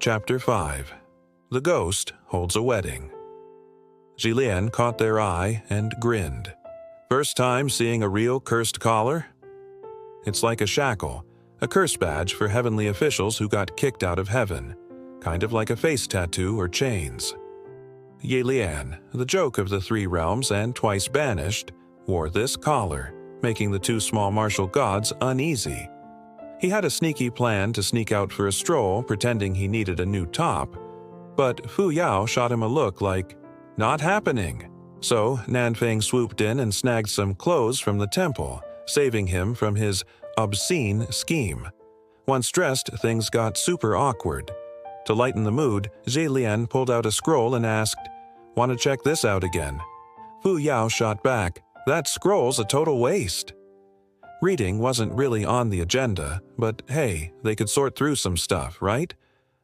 Chapter 5. The Ghost Holds a Wedding. Jillian caught their eye and grinned. First time seeing a real cursed collar? It's like a shackle, a curse badge for heavenly officials who got kicked out of heaven, kind of like a face tattoo or chains. Jillian, the joke of the three realms and twice banished, wore this collar, making the two small martial gods uneasy. He had a sneaky plan to sneak out for a stroll, pretending he needed a new top, but Fu Yao shot him a look like, "Not happening." So Nanfeng swooped in and snagged some clothes from the temple, saving him from his obscene scheme. Once dressed, things got super awkward. To lighten the mood, Jillian pulled out a scroll and asked, "Want to check this out again?" Fu Yao shot back, "That scroll's a total waste." Reading wasn't really on the agenda, but hey, they could sort through some stuff, right?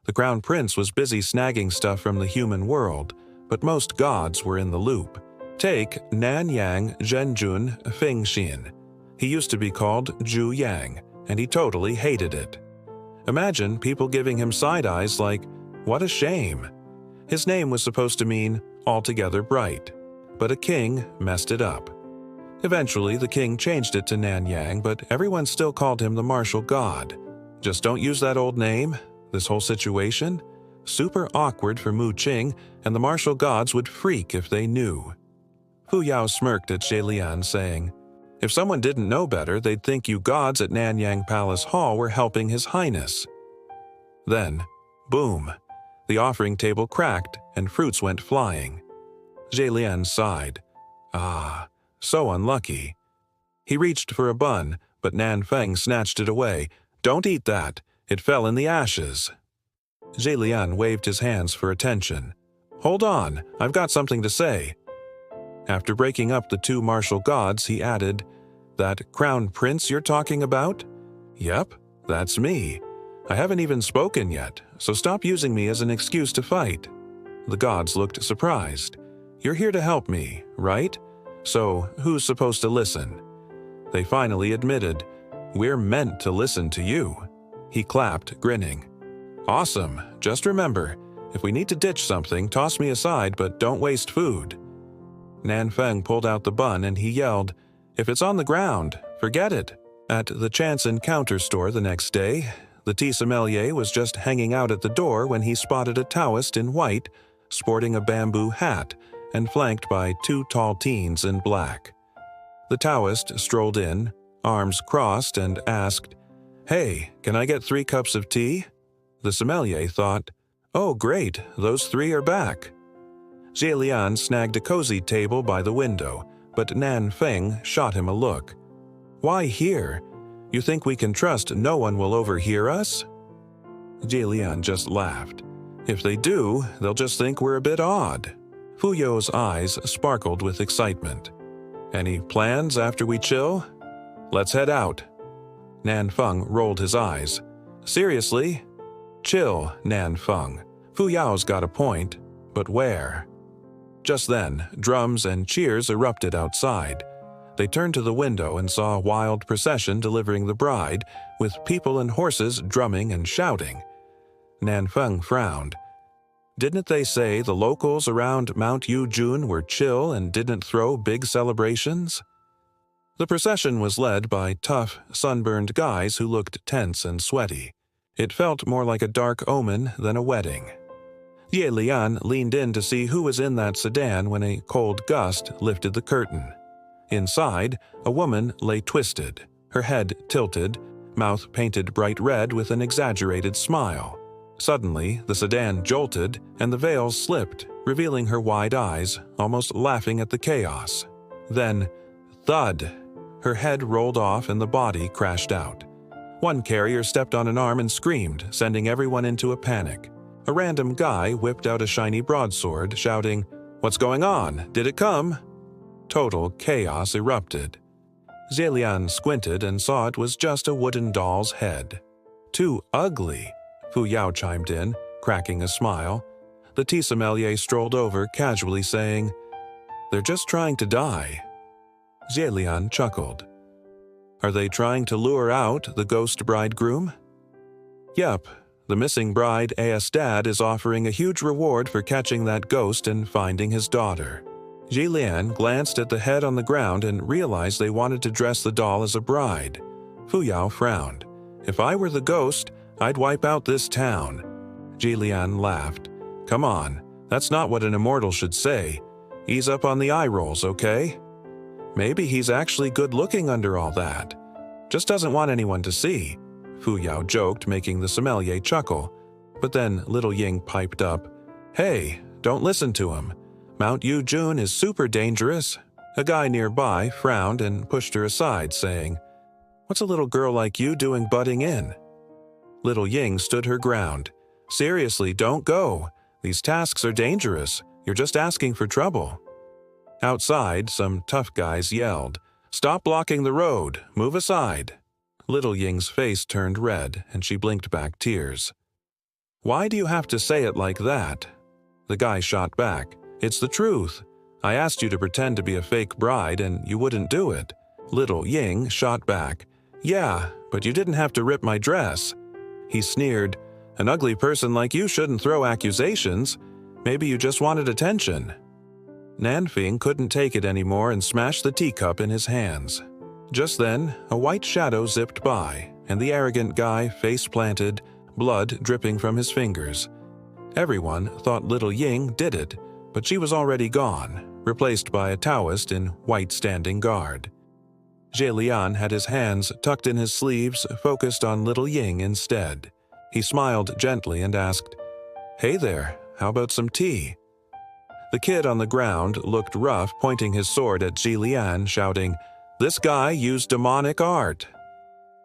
The Crown Prince was busy snagging stuff from the human world, but most gods were in the loop. Take Nanyang Zhenjun Fengxin. He used to be called Zhu Yang, and he totally hated it. Imagine people giving him side eyes like, "What a shame." His name was supposed to mean altogether bright, but a king messed it up. Eventually, the king changed it to Nanyang, but everyone still called him the martial god. Just don't use that old name. This whole situation? Super awkward for Mu Qing, and the martial gods would freak if they knew. Fu Yao smirked at Jillian, saying, "If someone didn't know better, they'd think you gods at Nanyang Palace Hall were helping His Highness." Then, boom, the offering table cracked and fruits went flying. Jillian sighed. Ah, so unlucky. He reached for a bun, but Nanfeng snatched it away. "Don't eat that. It fell in the ashes." Jillian waved his hands for attention. "Hold on, I've got something to say." After breaking up the two martial gods, he added, "That Crown Prince you're talking about? Yep, that's me. I haven't even spoken yet, so stop using me as an excuse to fight." The gods looked surprised. "You're here to help me, right? So who's supposed to listen?" They finally admitted, "We're meant to listen to you." He clapped, grinning. "Awesome. Just remember, if we need to ditch something, toss me aside, but don't waste food." Nanfeng pulled out the bun and he yelled, "If it's on the ground, forget it." At the Chance Encounter store the next day, the tea sommelier was just hanging out at the door when he spotted a Taoist in white, sporting a bamboo hat, and flanked by two tall teens in black. The Taoist strolled in, arms crossed, and asked, "Hey, can I get 3 cups of tea?" The sommelier thought, "Oh great, those 3 are back." Jillian snagged a cozy table by the window, but Nanfeng shot him a look. "Why here? You think we can trust no one will overhear us?" Jillian just laughed. "If they do, they'll just think we're a bit odd." Fu Yao's eyes sparkled with excitement. "Any plans after we chill? Let's head out." Nanfeng rolled his eyes. "Seriously? Chill, Nanfeng. Fu Yao's got a point, but where?" Just then, drums and cheers erupted outside. They turned to the window and saw a wild procession delivering the bride, with people and horses drumming and shouting. Nanfeng frowned. Didn't they say the locals around Mount Yujun were chill and didn't throw big celebrations? The procession was led by tough, sunburned guys who looked tense and sweaty. It felt more like a dark omen than a wedding. Ye Lian leaned in to see who was in that sedan when a cold gust lifted the curtain. Inside, a woman lay twisted, her head tilted, mouth painted bright red with an exaggerated smile. Suddenly, the sedan jolted and the veil slipped, revealing her wide eyes, almost laughing at the chaos. Then, thud! Her head rolled off and the body crashed out. One carrier stepped on an arm and screamed, sending everyone into a panic. A random guy whipped out a shiny broadsword, shouting, "What's going on? Did it come?" Total chaos erupted. Jillian squinted and saw it was just a wooden doll's head. "Too ugly," Fu Yao chimed in, cracking a smile. The tea sommelier strolled over, casually saying, "They're just trying to die." Jillian chuckled. "Are they trying to lure out the ghost bridegroom?" "Yep, The missing bride's dad is offering a huge reward for catching that ghost and finding his daughter. Jilian glanced at the head on the ground and realized they wanted to dress the doll as a bride. Fu Yao frowned. If I were the ghost, I'd wipe out this town. Jilian laughed. Come on, that's not what an immortal should say. Ease up on the eye rolls, okay? Maybe he's actually good-looking under all that. Just doesn't want anyone to see. Fu Yao joked, making the sommelier chuckle. But then Little Ying piped up. Hey, don't listen to him. Mount Yu Jun is super dangerous. A guy nearby frowned and pushed her aside, saying, What's a little girl like you doing butting in? Little Ying stood her ground. Seriously, don't go. These tasks are dangerous. You're just asking for trouble. Outside, some tough guys yelled, Stop blocking the road. Move aside. Little Ying's face turned red, and she blinked back tears. Why do you have to say it like that? The guy shot back. It's the truth. I asked you to pretend to be a fake bride, and you wouldn't do it. Little Ying shot back. Yeah, but you didn't have to rip my dress. He sneered. An ugly person like you shouldn't throw accusations. Maybe you just wanted attention. Nanfing couldn't take it anymore and smashed the teacup in his hands. Just then, a white shadow zipped by, and the arrogant guy face-planted, blood dripping from his fingers. Everyone thought Little Ying did it, but she was already gone, replaced by a Taoist in white standing guard. Jilian had his hands tucked in his sleeves, focused on Little Ying instead. He smiled gently and asked, Hey there, how about some tea? The kid on the ground looked rough, pointing his sword at Jilian, shouting, This guy used demonic art.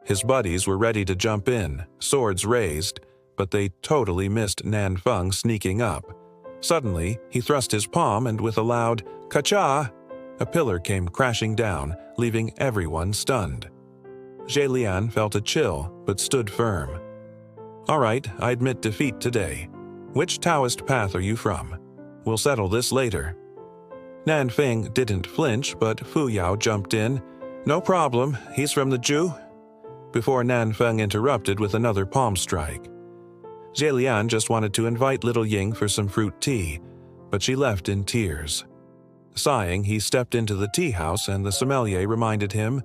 His buddies were ready to jump in, swords raised, but they totally missed Nanfeng sneaking up. Suddenly, he thrust his palm and with a loud "Ka-cha!" a pillar came crashing down, leaving everyone stunned. Jilian felt a chill, but stood firm. All right, I admit defeat today. Which Taoist path are you from? We'll settle this later. Nanfeng didn't flinch, but Fu Yao jumped in. No problem, he's from the Ju. Before Nanfeng interrupted with another palm strike. Jilian just wanted to invite Little Ying for some fruit tea, but she left in tears. Sighing, he stepped into the tea house and the sommelier reminded him,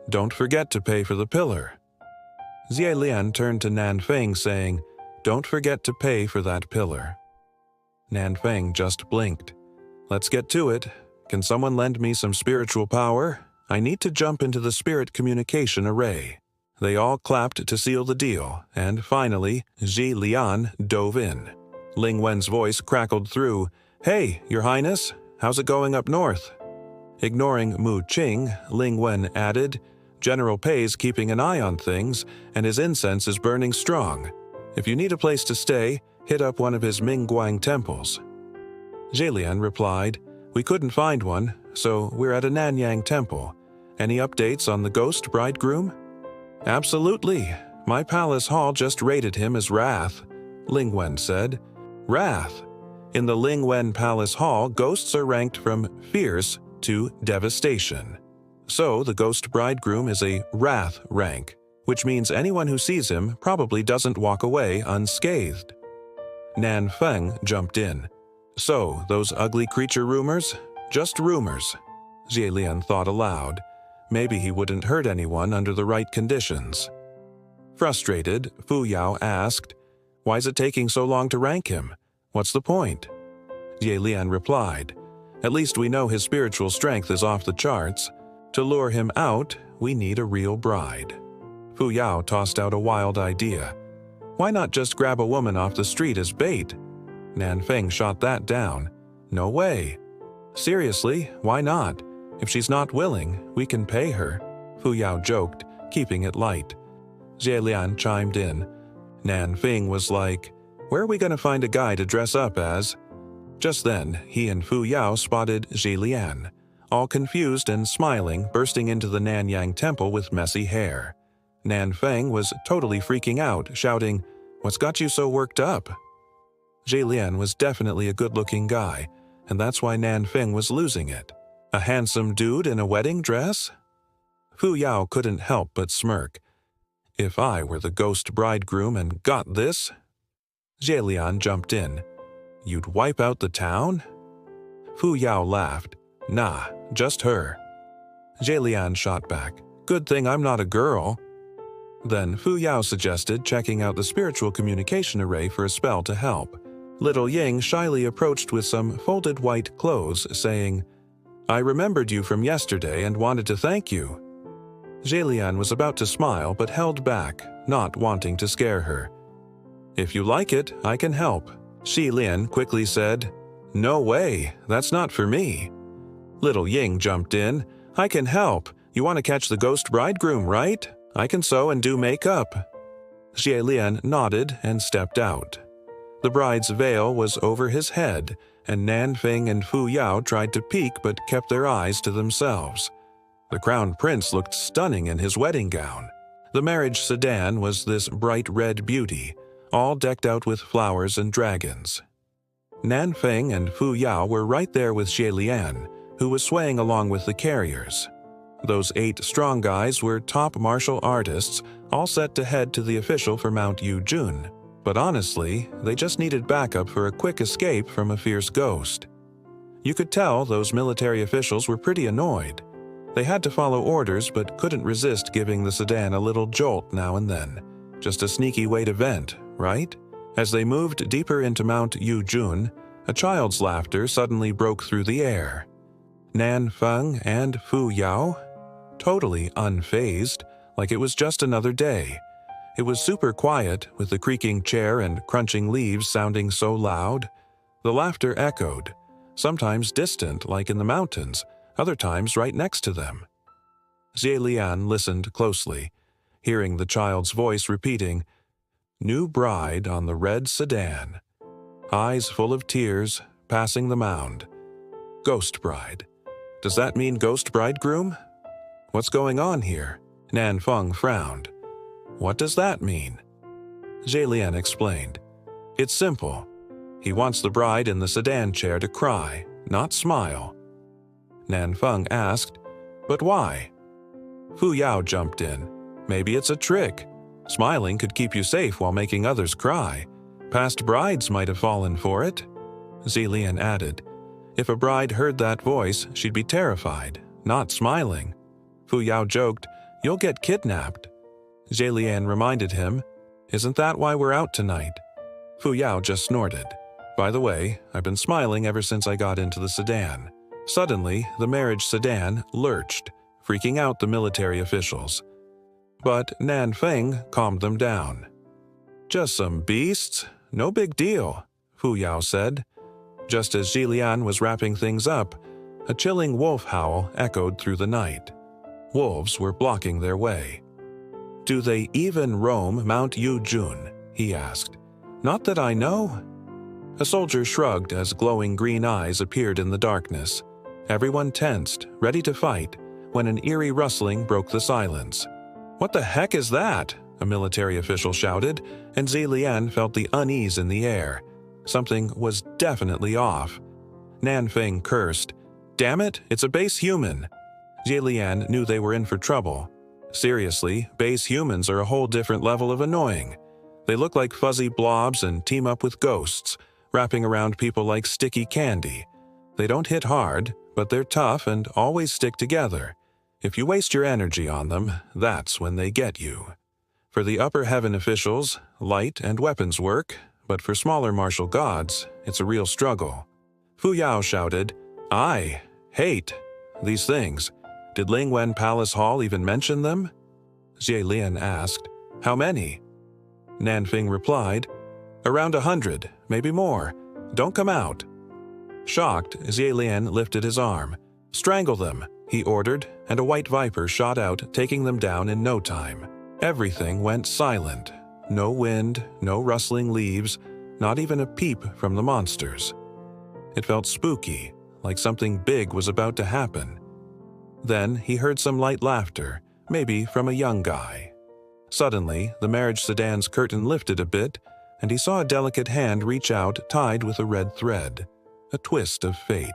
Don't forget to pay for the pillar. Jilian turned to Nanfeng saying, Don't forget to pay for that pillar. Nanfeng just blinked. Let's get to it. Can someone lend me some spiritual power? I need to jump into the spirit communication array. They all clapped to seal the deal, and finally, Jilian dove in. Ling Wen's voice crackled through, Hey, Your Highness, how's it going up north? Ignoring Mu Qing, Ling Wen added, General Pei's keeping an eye on things, and his incense is burning strong. If you need a place to stay, hit up one of his Mingguang temples. Jilian replied, We couldn't find one, so we're at a Nanyang temple. Any updates on the ghost bridegroom? Absolutely. My palace hall just rated him as Wrath, Ling Wen said. Wrath. In the Ling Wen Palace Hall, ghosts are ranked from fierce to devastation. So the ghost bridegroom is a Wrath rank, which means anyone who sees him probably doesn't walk away unscathed. Nanfeng jumped in. So, those ugly creature rumors? Just rumors. Jilian thought aloud. Maybe he wouldn't hurt anyone under the right conditions. Frustrated, Fu Yao asked, Why is it taking so long to rank him? What's the point? Jilian replied, At least we know his spiritual strength is off the charts. To lure him out, we need a real bride. Fu Yao tossed out a wild idea. Why not just grab a woman off the street as bait? Nanfeng shot that down. No way. Seriously, why not? If she's not willing, we can pay her, Fu Yao joked, keeping it light. Jilian chimed in. Nanfeng was like, Where are we going to find a guy to dress up as? Just then, he and Fu Yao spotted Jilian, all confused and smiling, bursting into the Nanyang temple with messy hair. Nanfeng was totally freaking out, shouting, What's got you so worked up? Jilian was definitely a good-looking guy, and that's why Nanfeng was losing it. A handsome dude in a wedding dress? Fu Yao couldn't help but smirk. If I were the ghost bridegroom and got this, Zhelian jumped in. You'd wipe out the town? Fu Yao laughed. Nah, just her. Zhelian shot back. Good thing I'm not a girl. Then Fu Yao suggested checking out the spiritual communication array for a spell to help. Little Ying shyly approached with some folded white clothes, saying, I remembered you from yesterday and wanted to thank you. Zhelian was about to smile but held back, not wanting to scare her. If you like it, I can help. Xi Lian quickly said, No way, that's not for me. Little Ying jumped in. I can help. You want to catch the ghost bridegroom, right? I can sew and do makeup. Xie Lian nodded and stepped out. The bride's veil was over his head, and Nanfeng and Fu Yao tried to peek but kept their eyes to themselves. The crown prince looked stunning in his wedding gown. The marriage sedan was this bright red beauty, all decked out with flowers and dragons. Nanfeng and Fu Yao were right there with Xie Lian, who was swaying along with the carriers. Those 8 strong guys were top martial artists, all set to head to the official for Mount Yujun. But honestly, they just needed backup for a quick escape from a fierce ghost. You could tell those military officials were pretty annoyed. They had to follow orders but couldn't resist giving the sedan a little jolt now and then. Just a sneaky way to vent, right? As they moved deeper into Mount Yujun, a child's laughter suddenly broke through the air. Nanfeng and Fu Yao? Totally unfazed, like it was just another day. It was super quiet, with the creaking chair and crunching leaves sounding so loud. The laughter echoed, sometimes distant like in the mountains, other times right next to them. Xie Lian listened closely, hearing the child's voice repeating, New bride on the red sedan. Eyes full of tears, passing the mound. Ghost bride. Does that mean ghost bridegroom? What's going on here? Nanfeng frowned. What does that mean? Xie Lian explained. It's simple. He wants the bride in the sedan chair to cry, not smile. Nanfeng asked, But why? Fu Yao jumped in. Maybe it's a trick. Smiling could keep you safe while making others cry. Past brides might have fallen for it. Xie Lian added. If a bride heard that voice, she'd be terrified, not smiling. Fu Yao joked, You'll get kidnapped. Xie Lian reminded him, Isn't that why we're out tonight? Fu Yao just snorted. By the way, I've been smiling ever since I got into the sedan. Suddenly, the marriage sedan lurched, freaking out the military officials. But Nanfeng calmed them down. Just some beasts, no big deal, Fu Yao said. Just as Xi Lian was wrapping things up, a chilling wolf howl echoed through the night. Wolves were blocking their way. Do they even roam Mount Yujun? He asked. Not that I know. A soldier shrugged as glowing green eyes appeared in the darkness. Everyone tensed, ready to fight, when an eerie rustling broke the silence. What the heck is that? A military official shouted, and Xie Lian felt the unease in the air. Something was definitely off. Nanfeng cursed. Damn it, it's a base human. Xie Lian knew they were in for trouble. Seriously, base humans are a whole different level of annoying. They look like fuzzy blobs and team up with ghosts, wrapping around people like sticky candy. They don't hit hard, but they're tough and always stick together. If you waste your energy on them, that's when they get you. For the upper heaven officials, light and weapons work, but for smaller martial gods, it's a real struggle. Fu Yao shouted, I hate these things. Did Lingwen Palace Hall even mention them? Xie Lian asked, How many? Nanfeng replied, Around 100, maybe more. Don't come out. Shocked, Xie Lian lifted his arm. Strangle them, he ordered, and a white viper shot out, taking them down in no time. Everything went silent. No wind, no rustling leaves, not even a peep from the monsters. It felt spooky, like something big was about to happen. Then he heard some light laughter, maybe from a young guy. Suddenly, the marriage sedan's curtain lifted a bit, and he saw a delicate hand reach out tied with a red thread, a twist of fate.